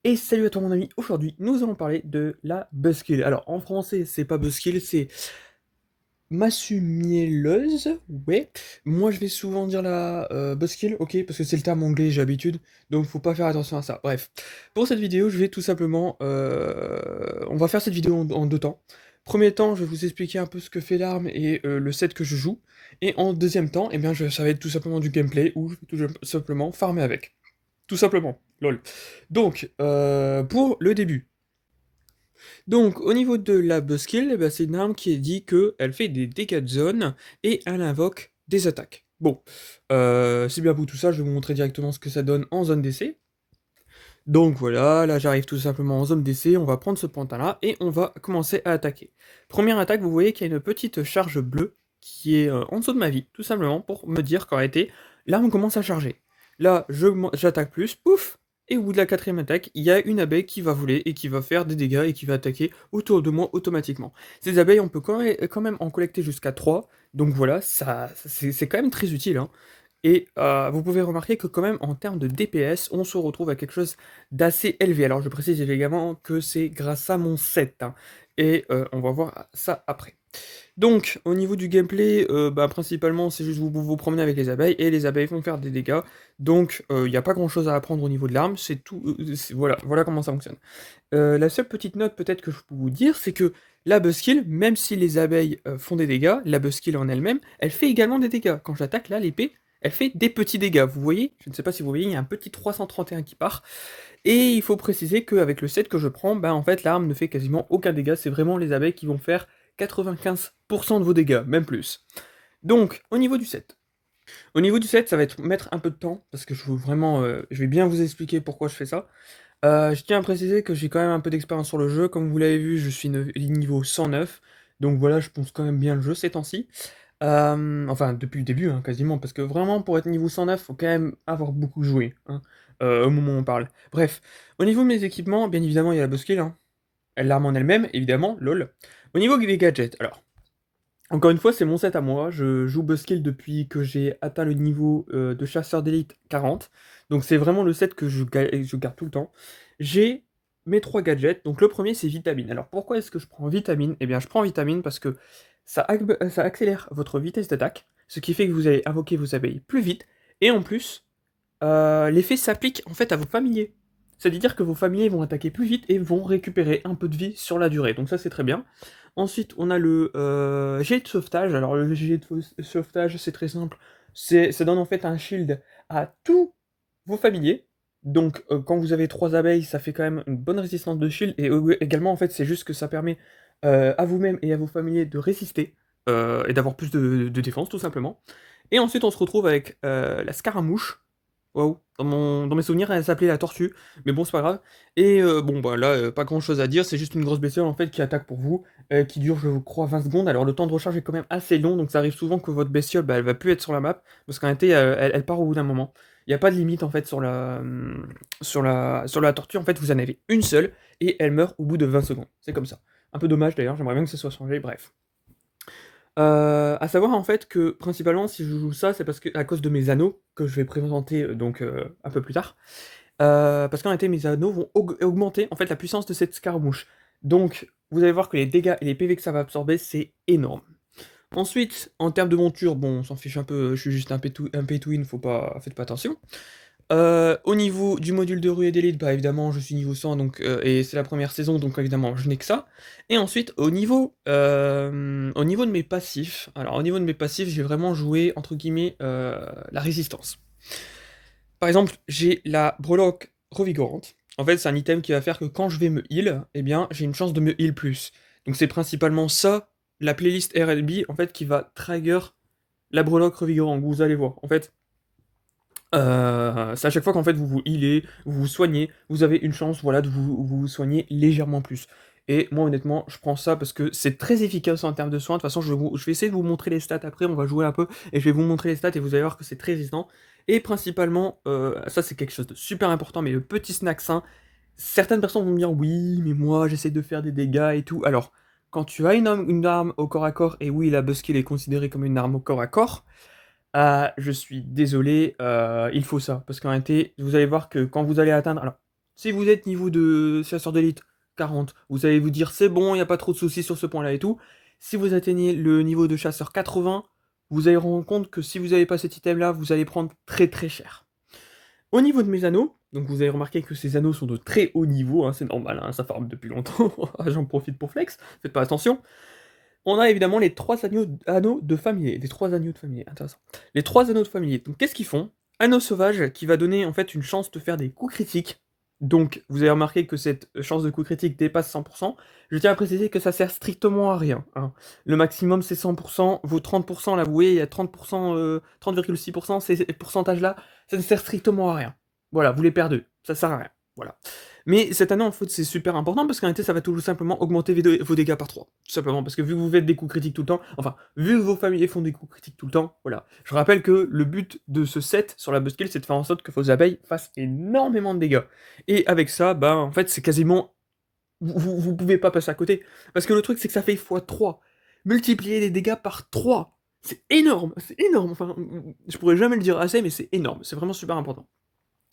Et salut à toi mon ami, aujourd'hui nous allons parler de la buzzkill. Alors en français c'est pas buzzkill, c'est massue mielleuse, ouais. Moi je vais souvent dire la buzzkill, ok, parce que c'est le terme anglais, j'ai l'habitude, donc faut pas faire attention à ça. Bref, pour cette vidéo je vais tout simplement... on va faire cette vidéo en deux temps. Premier temps, je vais vous expliquer un peu ce que fait l'arme et le set que je joue. Et en deuxième temps, eh bien, ça va être tout simplement du gameplay, où je vais tout simplement farmer avec. Tout simplement, lol. Donc, pour le début. Donc, au niveau de la buzzkill, eh ben, c'est une arme qui est dit qu'elle fait des dégâts de zone et elle invoque des attaques. Bon, c'est bien pour tout ça, je vais vous montrer directement ce que ça donne en zone d'essai. Donc voilà, là j'arrive tout simplement en zone d'essai, on va prendre ce pantin-là et on va commencer à attaquer. Première attaque, vous voyez qu'il y a une petite charge bleue qui est en dessous de ma vie, tout simplement pour me dire qu'en réalité, l'arme commence à charger. Là, j'attaque plus, pouf, et au bout de la quatrième attaque, il y a une abeille qui va voler et qui va faire des dégâts et qui va attaquer autour de moi automatiquement. Ces abeilles, on peut quand même en collecter jusqu'à 3, donc voilà, c'est quand même très utile, hein. Et vous pouvez remarquer que quand même en termes de DPS, on se retrouve à quelque chose d'assez élevé. Alors je précise également que c'est grâce à mon set, hein, et on va voir ça après. Donc au niveau du gameplay, principalement c'est juste vous promenez avec les abeilles, et les abeilles vont faire des dégâts. Donc il n'y a pas grand chose à apprendre au niveau de l'arme, c'est tout. Voilà comment ça fonctionne. La seule petite note peut-être que je peux vous dire, c'est que la buzzkill, même si les abeilles font des dégâts, la buzzkill en elle-même, elle fait également des dégâts. Quand j'attaque là, l'épée, elle fait des petits dégâts. Vous voyez, je ne sais pas si vous voyez, il y a un petit 331 qui part. Et il faut préciser qu'avec le set que je prends, en fait l'arme ne fait quasiment aucun dégât. C'est vraiment les abeilles qui vont faire 95% de vos dégâts, même plus. Donc, au niveau du set. Au niveau du set, ça va mettre un peu de temps, parce que je vais bien vous expliquer pourquoi je fais ça. Je tiens à préciser que j'ai quand même un peu d'expérience sur le jeu. Comme vous l'avez vu, je suis niveau 109. Donc voilà, je pense quand même bien le jeu ces temps-ci. Enfin, depuis le début, hein, quasiment. Parce que vraiment, pour être niveau 109, faut quand même avoir beaucoup joué, hein, au moment où on parle. Bref, au niveau de mes équipements, bien évidemment, il y a la buzzkill, hein. L'arme en elle-même, évidemment, lol. Au niveau des gadgets, alors. Encore une fois, c'est mon set à moi. Je joue Buzzkill depuis que j'ai atteint le niveau de chasseur d'élite 40. Donc c'est vraiment le set que je garde tout le temps. J'ai mes trois gadgets. Donc le premier, c'est vitamine. Alors pourquoi est-ce que je prends vitamine? Eh bien, je prends vitamine parce que ça accélère votre vitesse d'attaque, ce qui fait que vous allez invoquer vos abeilles plus vite. Et en plus, l'effet s'applique en fait à vos familiers. C'est-à-dire que vos familiers vont attaquer plus vite et vont récupérer un peu de vie sur la durée. Donc ça c'est très bien. Ensuite on a le jet de sauvetage. Alors le jet de sauvetage c'est très simple. Ça donne en fait un shield à tous vos familiers. Donc quand vous avez trois abeilles ça fait quand même une bonne résistance de shield. Et également en fait c'est juste que ça permet à vous-même et à vos familiers de résister. Et d'avoir plus de défense tout simplement. Et ensuite on se retrouve avec la scaramouche. Waouh, dans mes souvenirs, elle s'appelait la tortue, mais bon, c'est pas grave. Et bon, bah là, pas grand chose à dire, c'est juste une grosse bestiole en fait qui attaque pour vous, qui dure, je crois, 20 secondes. Alors le temps de recharge est quand même assez long, donc ça arrive souvent que votre bestiole, elle va plus être sur la map, parce qu'en réalité, elle part au bout d'un moment. Il n'y a pas de limite en fait sur la tortue, en fait, vous en avez une seule, et elle meurt au bout de 20 secondes. C'est comme ça. Un peu dommage d'ailleurs, j'aimerais bien que ça soit changé, bref. À savoir en fait que principalement si je joue ça, c'est parce que à cause de mes anneaux que je vais présenter donc un peu plus tard. Parce qu'en réalité mes anneaux vont augmenter en fait la puissance de cette scaramouche. Donc vous allez voir que les dégâts et les PV que ça va absorber, c'est énorme. Ensuite, en termes de monture, bon, on s'en fiche un peu, je suis juste un pay to win, faites pas attention. Au niveau du module de rue et d'élite, bah évidemment je suis niveau 100 donc, et c'est la première saison donc évidemment je n'ai que ça. Et ensuite au niveau de mes passifs, alors au niveau de mes passifs j'ai vraiment joué entre guillemets la résistance. Par exemple j'ai la breloque revigorante. En fait c'est un item qui va faire que quand je vais me heal, eh bien j'ai une chance de me heal plus. Donc c'est principalement ça, la playlist RLB en fait qui va trigger la breloque revigorante, vous allez voir. En fait c'est à chaque fois qu'en fait vous vous healez, vous vous soignez, vous avez une chance voilà, de vous soigner légèrement plus. Et moi honnêtement, je prends ça parce que c'est très efficace en termes de soins. De toute façon, je vais essayer de vous montrer les stats après, on va jouer un peu, et je vais vous montrer les stats et vous allez voir que c'est très résistant. Et principalement, ça c'est quelque chose de super important, mais le petit snack sain, certaines personnes vont me dire oui, mais moi j'essaie de faire des dégâts et tout. Alors, quand tu as une arme au corps à corps, et oui, la buzzkill est considérée comme une arme au corps à corps, je suis désolé, il faut ça. Parce qu'en réalité, vous allez voir que quand vous allez atteindre. Alors, Si vous êtes niveau de chasseur d'élite 40, vous allez vous dire c'est bon, il n'y a pas trop de soucis sur ce point-là et tout. Si vous atteignez le niveau de chasseur 80, vous allez rendre compte que si vous n'avez pas cet item-là, vous allez prendre très très cher. Au niveau de mes anneaux, donc vous avez remarqué que ces anneaux sont de très haut niveau, hein, c'est normal, hein, ça farme depuis longtemps, j'en profite pour flex, faites pas attention. On a évidemment les 3 anneaux de familier, les 3 anneaux de familier, intéressant. Les 3 anneaux de familier, donc qu'est-ce qu'ils font? Anneau sauvage qui va donner en fait une chance de faire des coups critiques. Donc vous avez remarqué que cette chance de coup critique dépasse 100%. Je tiens à préciser que ça sert strictement à rien, hein. Le maximum c'est 100%, vos 30% là vous voyez il y a 30%, 30,6%, ces pourcentages là, ça ne sert strictement à rien. Voilà, vous les perdez, ça sert à rien. Voilà. Mais cette année, en fait, c'est super important parce qu'en réalité, ça va tout simplement augmenter vos dégâts par 3. Tout simplement, parce que vu que vous faites des coups critiques tout le temps, enfin, vu que vos familles font des coups critiques tout le temps, voilà. Je rappelle que le but de ce set sur la buskill, c'est de faire en sorte que vos abeilles fassent énormément de dégâts. Et avec ça, bah, en fait, c'est quasiment. Vous pouvez pas passer à côté. Parce que le truc, c'est que ça fait x3. Multiplier les dégâts par 3. C'est énorme, c'est énorme. Enfin, je pourrais jamais le dire assez, mais c'est énorme. C'est vraiment super important.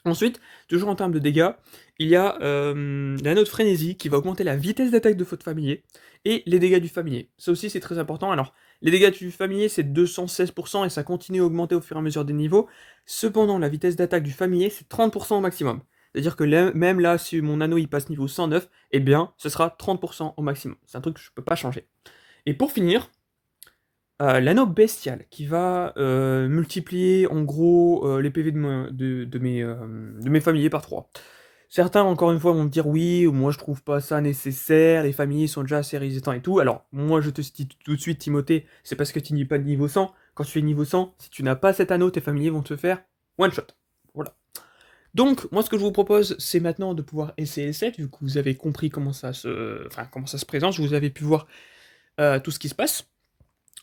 Ensuite, toujours en termes de dégâts, il y a l'anneau de frénésie qui va augmenter la vitesse d'attaque de votre familier et les dégâts du familier. Ça aussi c'est très important. Alors, les dégâts du familier c'est 216% et ça continue à augmenter au fur et à mesure des niveaux. Cependant, la vitesse d'attaque du familier c'est 30% au maximum. C'est-à-dire que là, même là, si mon anneau il passe niveau 109, eh bien, ce sera 30% au maximum. C'est un truc que je peux pas changer. Et pour finir, l'anneau bestial qui va multiplier en gros les PV de mes familiers par 3. Certains, encore une fois, vont me dire oui, moi je trouve pas ça nécessaire, les familiers sont déjà assez résistants et tout. Alors, moi je te dis tout de suite, Timothée, c'est parce que tu n'es pas de niveau 100. Quand tu es niveau 100, si tu n'as pas cet anneau, tes familiers vont te faire one shot. Voilà. Donc, moi ce que je vous propose, c'est maintenant de pouvoir essayer le set, vu que vous avez compris comment ça se présente, vous avez pu voir tout ce qui se passe.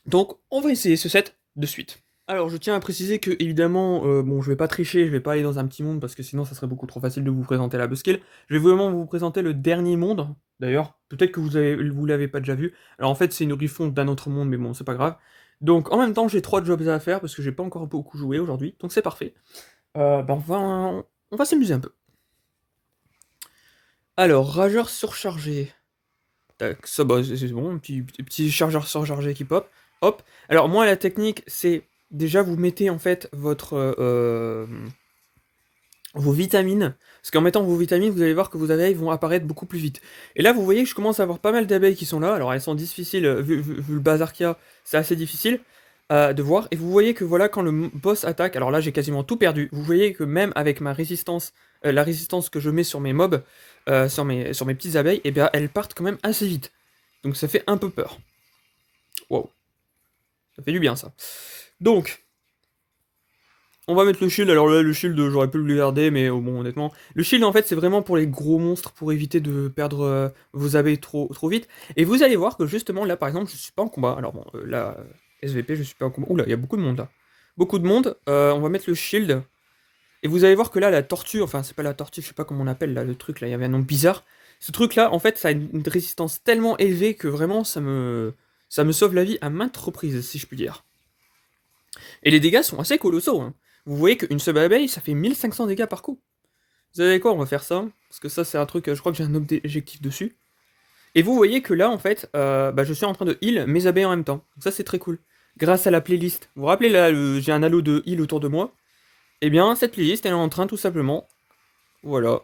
Donc, on va essayer ce set de suite. Alors, je tiens à préciser que, évidemment, bon, je vais pas tricher, je vais pas aller dans un petit monde, parce que sinon, ça serait beaucoup trop facile de vous présenter la buskill. Je vais vraiment vous présenter le dernier monde, d'ailleurs, peut-être que vous l'avez pas déjà vu. Alors, en fait, c'est une refonte d'un autre monde, mais bon, c'est pas grave. Donc, en même temps, j'ai 3 jobs à faire, parce que j'ai pas encore beaucoup joué aujourd'hui, donc c'est parfait. On va s'amuser un peu. Alors, rageur surchargé. Tac, ça, bah, c'est bon, un petit chargeur surchargé qui pop. Hop. Alors moi la technique c'est déjà vous mettez en fait vos vitamines. Parce qu'en mettant vos vitamines, vous allez voir que vos abeilles vont apparaître beaucoup plus vite. Et là vous voyez que je commence à avoir pas mal d'abeilles qui sont là. Alors elles sont difficiles, vu le bazar qu'il y a, c'est assez difficile de voir. Et vous voyez que voilà quand le boss attaque, alors là j'ai quasiment tout perdu. Vous voyez que même avec ma résistance, la résistance que je mets sur mes mobs, sur mes petites abeilles, et bien elles partent quand même assez vite. Donc ça fait un peu peur. Wow. Ça fait du bien ça. Donc, on va mettre le shield. Alors là, le shield, j'aurais pu le garder, mais bon, honnêtement. Le shield, en fait, c'est vraiment pour les gros monstres, pour éviter de perdre vos abeilles trop vite. Et vous allez voir que justement, là, par exemple, je suis pas en combat. Alors bon, là, SVP, je suis pas en combat. Oula, il y a beaucoup de monde là. Beaucoup de monde. On va mettre le shield. Et vous allez voir que là, la tortue, enfin, c'est pas la tortue, je sais pas comment on appelle là, le truc là, il y avait un nom bizarre. Ce truc là, en fait, ça a une résistance tellement élevée que vraiment, ça me sauve la vie à maintes reprises, si je puis dire. Et les dégâts sont assez colossaux, hein. Vous voyez qu'une seule abeille, ça fait 1500 dégâts par coup. Vous savez quoi, on va faire ça, parce que ça c'est un truc, je crois que j'ai un objectif dessus. Et vous voyez que là, en fait, je suis en train de heal mes abeilles en même temps. Donc ça c'est très cool. Grâce à la playlist. Vous vous rappelez là, j'ai un halo de heal autour de moi. Et bien, cette playlist, elle est en train tout simplement, voilà,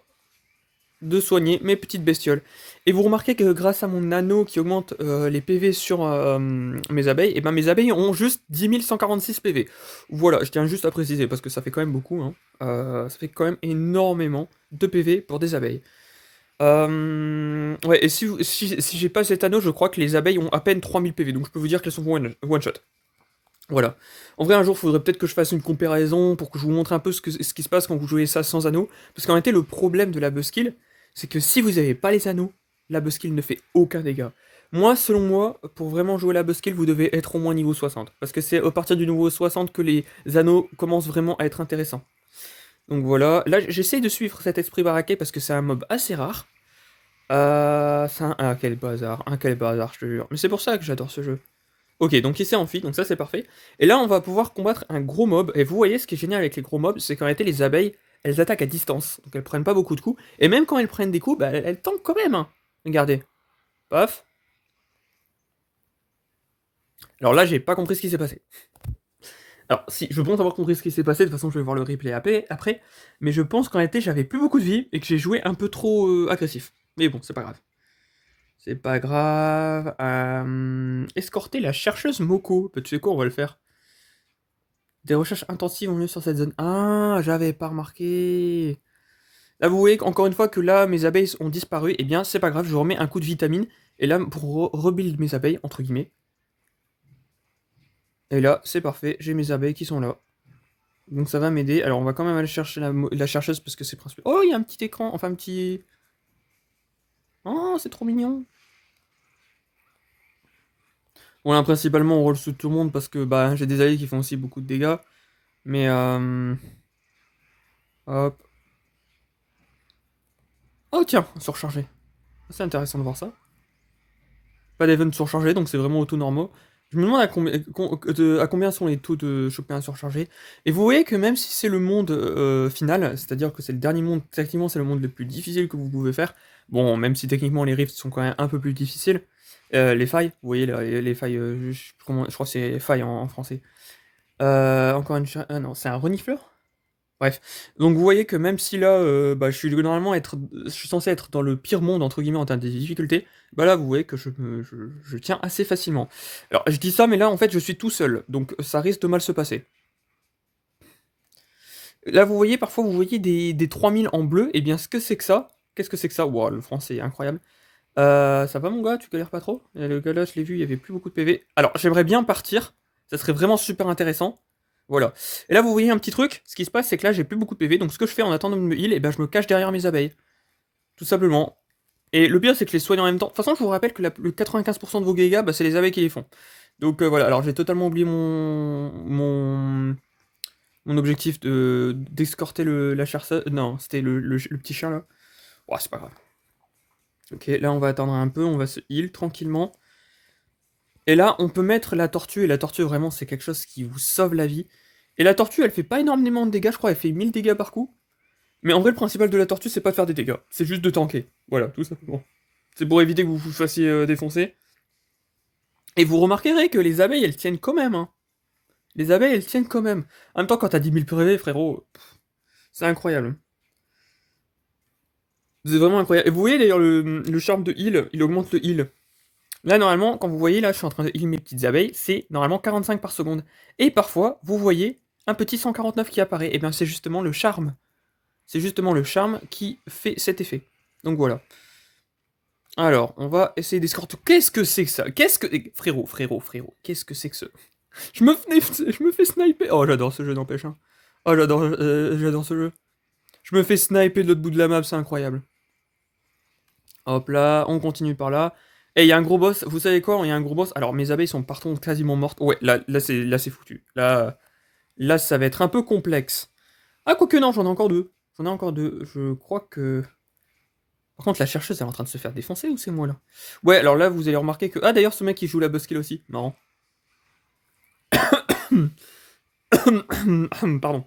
de soigner mes petites bestioles. Et vous remarquez que grâce à mon anneau qui augmente les PV sur mes abeilles, et ben mes abeilles ont juste 10 146 PV. Voilà, je tiens juste à préciser parce que ça fait quand même beaucoup, hein. Ça fait quand même énormément de PV pour des abeilles. Ouais, et si j'ai pas cet anneau, je crois que les abeilles ont à peine 3000 PV, donc je peux vous dire qu'elles sont one shot. Voilà. En vrai, un jour, il faudrait peut-être que je fasse une comparaison pour que je vous montre un peu ce qui se passe quand vous jouez ça sans anneau. Parce qu'en réalité, le problème de la buskill, c'est que si vous n'avez pas les anneaux, la buskill ne fait aucun dégât. Moi, selon moi, pour vraiment jouer la buskill, vous devez être au moins niveau 60. Parce que c'est à partir du niveau 60 que les anneaux commencent vraiment à être intéressants. Donc voilà. Là, j'essaye de suivre cet esprit baraqué parce que c'est un mob assez rare. Quel bazar. Quel bazar, je te jure. Mais c'est pour ça que j'adore ce jeu. Ok, donc il s'est enfui, donc ça c'est parfait. Et là, on va pouvoir combattre un gros mob. Et vous voyez, ce qui est génial avec les gros mobs, c'est qu'en réalité, les abeilles, elles attaquent à distance, donc elles prennent pas beaucoup de coups, et même quand elles prennent des coups, bah, elles tankent quand même, hein. Regardez. Paf. Alors là, j'ai pas compris ce qui s'est passé. Alors, si, je pense avoir compris ce qui s'est passé, de toute façon, je vais voir le replay après, mais je pense qu'en réalité, j'avais plus beaucoup de vie, et que j'ai joué un peu trop agressif. Mais bon, c'est pas grave. C'est pas grave. Escorter la chercheuse Moko. Bah, tu sais quoi, on va le faire. Des recherches intensives ont lieu sur cette zone. Ah, j'avais pas remarqué. Là, vous voyez encore une fois que là, mes abeilles ont disparu. Eh bien, c'est pas grave, je remets un coup de vitamine. Et là, pour rebuild mes abeilles, entre guillemets. Et là, c'est parfait, j'ai mes abeilles qui sont là. Donc ça va m'aider. Alors, on va quand même aller chercher la chercheuse parce que c'est principal. Oh, il y a un petit écran, enfin un petit... Oh, c'est trop mignon. Bon, là, principalement, on roll sous tout le monde parce que bah, j'ai des alliés qui font aussi beaucoup de dégâts. Mais hop. Oh tiens, surchargé. C'est intéressant de voir ça. Pas d'event surchargé, donc c'est vraiment auto normaux. Je me demande à combien sont les taux de choper un surchargé. Et vous voyez que même si c'est le monde final, c'est-à-dire que c'est le dernier monde, techniquement c'est le monde le plus difficile que vous pouvez faire. Bon, même si techniquement les rifts sont quand même un peu plus difficiles. Les failles, vous voyez les failles, je crois que c'est failles en français. Encore une... Ah non, c'est un renifleur. Bref, donc vous voyez que même si là, bah, je suis censé être dans le pire monde entre guillemets en termes de difficultés, bah là vous voyez que je tiens assez facilement. Alors je dis ça, mais là en fait je suis tout seul, donc ça risque de mal se passer. Là vous voyez, parfois vous voyez des 3000 en bleu, et bien ce que c'est que ça? Qu'est-ce que c'est que ça? Wow, le français est incroyable. Ça va mon gars, tu galères pas trop? Le gars là, je l'ai vu, il y avait plus beaucoup de PV. Alors j'aimerais bien partir, ça serait vraiment super intéressant. Voilà. Et là, vous voyez un petit truc, ce qui se passe, c'est que là, j'ai plus beaucoup de PV, donc ce que je fais en attendant de me heal, et ben je me cache derrière mes abeilles. Tout simplement. Et le pire, c'est que je les soigne en même temps. De toute façon, je vous rappelle que le 95% de vos dégâts, bah, c'est les abeilles qui les font. Donc voilà, alors j'ai totalement oublié mon objectif d'escorter la chercheuse. Non, c'était le petit chien là. Oh, c'est pas grave. Ok, là, on va attendre un peu, on va se heal tranquillement. Et là, on peut mettre la tortue, et la tortue, vraiment, c'est quelque chose qui vous sauve la vie. Et la tortue, elle fait pas énormément de dégâts, je crois, elle fait 1000 dégâts par coup. Mais en vrai, le principal de la tortue, c'est pas de faire des dégâts, c'est juste de tanker. Voilà, tout simplement. C'est pour éviter que vous vous fassiez défoncer. Et vous remarquerez que les abeilles, elles tiennent quand même, hein. Les abeilles, elles tiennent quand même. En même temps, quand t'as 10 000 PV, frérot, c'est incroyable. C'est vraiment incroyable. Et vous voyez d'ailleurs le charme de heal, il augmente le heal. Là, normalement, quand vous voyez, là, je suis en train de heal mes petites abeilles, c'est normalement 45 par seconde. Et parfois, vous voyez un petit 149 qui apparaît. Et bien, c'est justement le charme. C'est justement le charme qui fait cet effet. Donc voilà. Alors, on va essayer d'escorter. Qu'est-ce que c'est que ça? Qu'est-ce que... Frérot, qu'est-ce que c'est que ça? Je me fais sniper. Oh, j'adore ce jeu, n'empêche, hein. Oh, j'adore ce jeu. Je me fais sniper de l'autre bout de la map, c'est incroyable. Hop là, on continue par là. Et il y a un gros boss, vous savez quoi? Il y a un gros boss. Alors, mes abeilles sont partout quasiment mortes. Ouais, là c'est foutu. Là, ça va être un peu complexe. Ah, quoique non, j'en ai encore deux. J'en ai encore deux. Je crois que... Par contre, la chercheuse, elle est en train de se faire défoncer ou c'est moi là? Ouais, alors là, vous allez remarquer que. Ah, d'ailleurs, ce mec, il joue la buskill aussi. Marrant. Pardon.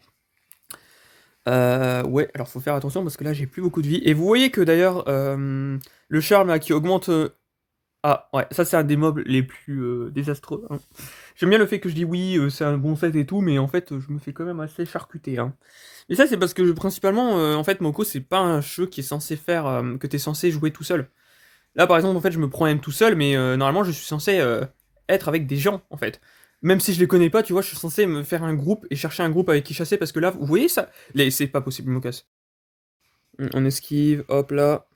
Ouais, alors faut faire attention parce que là, j'ai plus beaucoup de vie. Et vous voyez que d'ailleurs, le charme là, qui augmente. Ah, ouais, ça, c'est un des mobs les plus désastreux, hein. J'aime bien le fait que je dis oui, c'est un bon set et tout, mais en fait, je me fais quand même assez charcuter, hein. Et ça, c'est parce que principalement, en fait, Moko, c'est pas un jeu qui est censé faire. Que t'es censé jouer tout seul. Là, par exemple, en fait, je me prends même tout seul, mais normalement, je suis censé être avec des gens, en fait. Même si je les connais pas, tu vois, je suis censé me faire un groupe et chercher un groupe avec qui chasser, parce que là, vous voyez ça? C'est pas possible, je me casse. On esquive, hop là.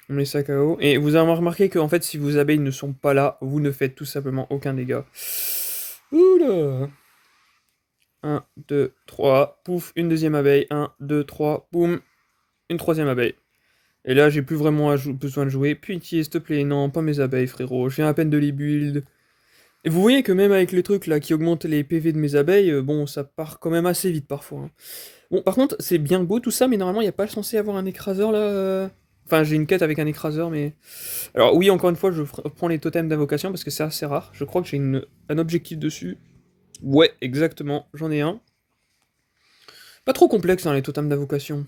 On met ça KO. Et vous avez remarqué que, en fait, si vos abeilles ne sont pas là, vous ne faites tout simplement aucun dégât. Oula! 1, 2, 3, pouf, une deuxième abeille. 1, 2, 3, boum, une troisième abeille. Et là, j'ai plus vraiment besoin de jouer. Pitié, s'il te plaît, non, pas mes abeilles, frérot. J'ai à peine de les build. Et vous voyez que même avec les trucs là qui augmentent les PV de mes abeilles, bon, ça part quand même assez vite parfois, hein. Bon, par contre, c'est bien beau tout ça, mais normalement, il n'y a pas censé avoir un écraseur là. Enfin, j'ai une quête avec un écraseur, mais. Alors, oui, encore une fois, je prends les totems d'invocation parce que c'est assez rare. Je crois que j'ai un objectif dessus. Ouais, exactement, j'en ai un. Pas trop complexe, hein, les totems d'invocation.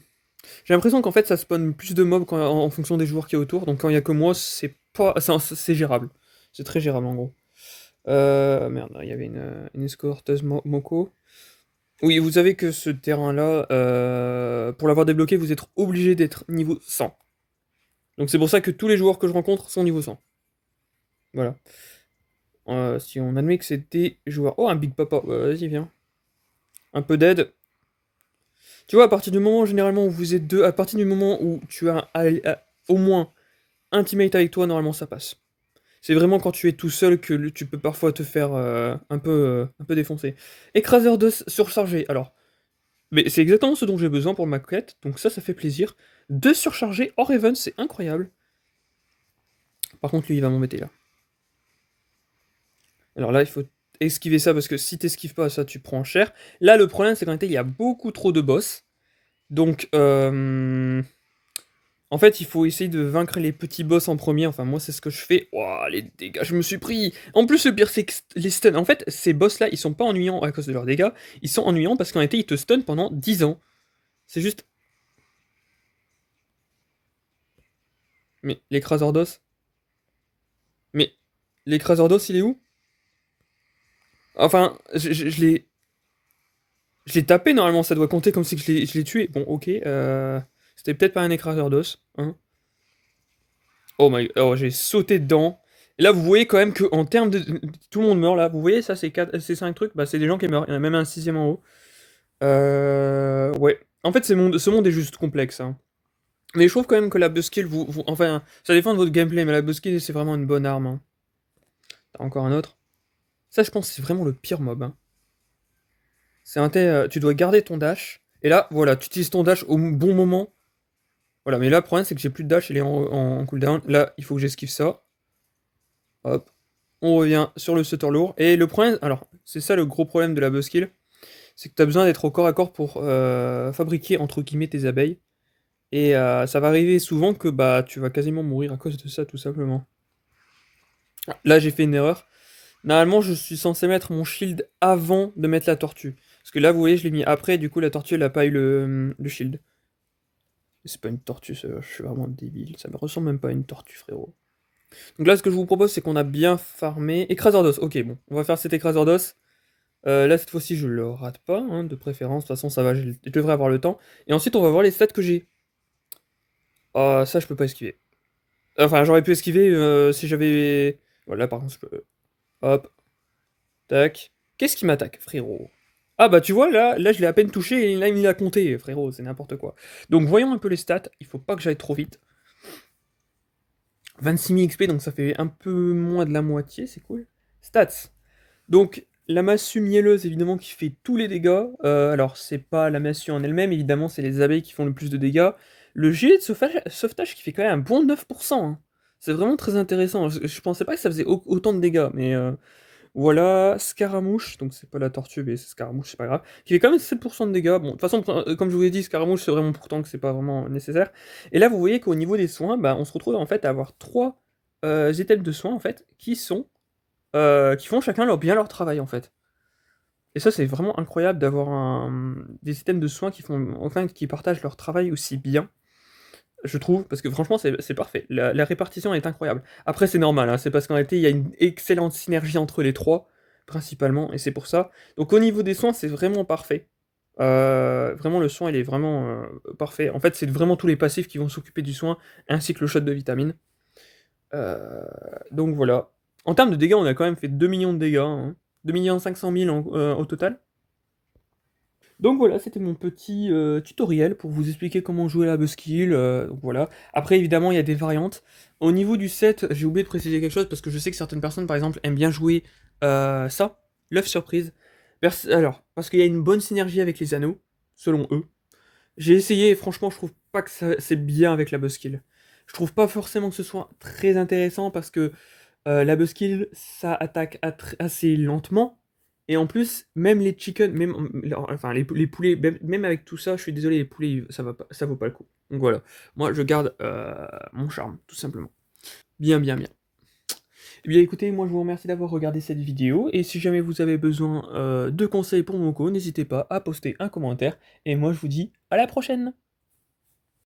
J'ai l'impression qu'en fait, ça spawn plus de mobs en fonction des joueurs qui y a autour, donc quand il y a que moi, c'est pas... c'est gérable. C'est très gérable, en gros. Merde, il y avait une escorteuse Moko. Oui, vous savez que ce terrain-là, pour l'avoir débloqué, vous êtes obligé d'être niveau 100. Donc c'est pour ça que tous les joueurs que je rencontre sont niveau 100. Voilà. Si on admet que c'est des joueurs... Oh, un Big Papa, bah, vas-y, viens. Un peu d'aide. Tu vois, à partir du moment, généralement, où vous êtes deux, à partir du moment où tu as au moins un teammate avec toi, normalement, ça passe. C'est vraiment quand tu es tout seul que tu peux parfois te faire un peu défoncer. Écraseur de surchargé. Alors, mais c'est exactement ce dont j'ai besoin pour ma quête, donc ça fait plaisir. Deux surchargés hors Heaven, c'est incroyable. Par contre, lui, il va m'embêter là. Alors là, il faut esquiver ça, parce que si t'esquives pas ça, tu prends cher. Là, le problème, c'est qu'en réalité, il y a beaucoup trop de boss. Donc, en fait, il faut essayer de vaincre les petits boss en premier. Enfin, moi, c'est ce que je fais. Ouah, les dégâts, je me suis pris. En plus, le pire, c'est que les stuns. En fait, ces boss-là, ils sont pas ennuyants à cause de leurs dégâts. Ils sont ennuyants parce qu'en réalité, ils te stunnent pendant 10 ans. C'est juste. Mais l'écraseur d'os. Mais l'écraseur d'os, il est où? Enfin, je l'ai. Je l'ai tapé normalement, ça doit compter comme si je l'ai tué. Bon, ok. C'était peut-être pas un écraseur d'os. Hein. Oh my. Oh, j'ai sauté dedans. Et là, vous voyez quand même que en termes de. Tout le monde meurt là. Vous voyez, ça, ces 5 trucs. Bah, c'est des gens qui meurent. Il y en a même un sixième en haut. Ouais. En fait, ce monde est juste complexe. Hein. Mais je trouve quand même que la buskill, enfin, ça dépend de votre gameplay, mais la buskill, c'est vraiment une bonne arme. Hein. T'as encore un autre. Ça, je pense, c'est vraiment le pire mob. Hein. Tu dois garder ton dash. Et là, voilà, tu utilises ton dash au bon moment. Voilà, mais là, le problème, c'est que j'ai plus de dash, il est en cooldown. Là, il faut que j'esquive ça. Hop. On revient sur le stutter lourd. Et le problème, alors, c'est ça le gros problème de la buskill, c'est que tu as besoin d'être au corps à corps pour fabriquer, entre guillemets, tes abeilles. Et ça va arriver souvent que bah tu vas quasiment mourir à cause de ça, tout simplement. Ah, là, j'ai fait une erreur. Normalement, je suis censé mettre mon shield avant de mettre la tortue. Parce que là, vous voyez, je l'ai mis après, du coup, la tortue, elle a pas eu le shield. C'est pas une tortue, je suis vraiment débile. Ça me ressemble même pas à une tortue, frérot. Donc là, ce que je vous propose, c'est qu'on a bien farmé. Écraseur d'os, ok, bon. On va faire cet écraseur d'os. Là, cette fois-ci, je le rate pas, hein, de préférence. De toute façon, ça va, je devrais avoir le temps. Et ensuite, on va voir les stats que j'ai. Ah, ça, je peux pas esquiver. Enfin, j'aurais pu esquiver si j'avais... Voilà, par contre, je peux... Hop, tac. Qu'est-ce qui m'attaque, frérot? Ah bah tu vois, là je l'ai à peine touché et là il a compté, frérot, c'est n'importe quoi. Donc voyons un peu les stats, il faut pas que j'aille trop vite. 26 000 XP, donc ça fait un peu moins de la moitié, c'est cool. Stats. Donc la massue mielleuse, évidemment, qui fait tous les dégâts. Alors c'est pas la massue en elle-même, évidemment, c'est les abeilles qui font le plus de dégâts. Le gilet de sauvetage qui fait quand même un bon 9%. Hein. C'est vraiment très intéressant. Je pensais pas que ça faisait autant de dégâts, mais... Voilà, Scaramouche, donc c'est pas la tortue, mais c'est Scaramouche, c'est pas grave, qui fait quand même 7% de dégâts. Bon, de toute façon, comme je vous ai dit, Scaramouche, c'est vraiment pourtant que c'est pas vraiment nécessaire. Et là, vous voyez qu'au niveau des soins, bah, on se retrouve en fait à avoir trois items de soins, en fait, qui font chacun bien leur travail, en fait. Et ça, c'est vraiment incroyable d'avoir des items de soins enfin, qui partagent leur travail aussi bien. Je trouve, parce que franchement, c'est parfait. La répartition est incroyable. Après, c'est normal, hein, c'est parce qu'en réalité, il y a une excellente synergie entre les trois, principalement, et c'est pour ça. Donc, au niveau des soins, c'est vraiment parfait. Vraiment, le soin, il est vraiment parfait. En fait, c'est vraiment tous les passifs qui vont s'occuper du soin, ainsi que le shot de vitamine. Euh, donc, voilà. En termes de dégâts, on a quand même fait 2 millions de dégâts. Hein. 2 500 000 au total. Donc voilà, c'était mon petit tutoriel pour vous expliquer comment jouer la buskill. Donc voilà. Après, évidemment, il y a des variantes. Au niveau du set, j'ai oublié de préciser quelque chose parce que je sais que certaines personnes, par exemple, aiment bien jouer ça, l'œuf surprise. Alors, parce qu'il y a une bonne synergie avec les anneaux, selon eux. J'ai essayé et franchement, je trouve pas que c'est bien avec la buskill. Je trouve pas forcément que ce soit très intéressant parce que la buskill, ça attaque assez lentement. Et en plus, même les chickens, enfin les poulets, même avec tout ça, je suis désolé, les poulets, ça va pas, ça vaut pas le coup. Donc voilà, moi je garde mon charme, tout simplement. Bien, bien, bien. Eh bien écoutez, moi je vous remercie d'avoir regardé cette vidéo, et si jamais vous avez besoin de conseils pour Monko, n'hésitez pas à poster un commentaire, et moi je vous dis à la prochaine!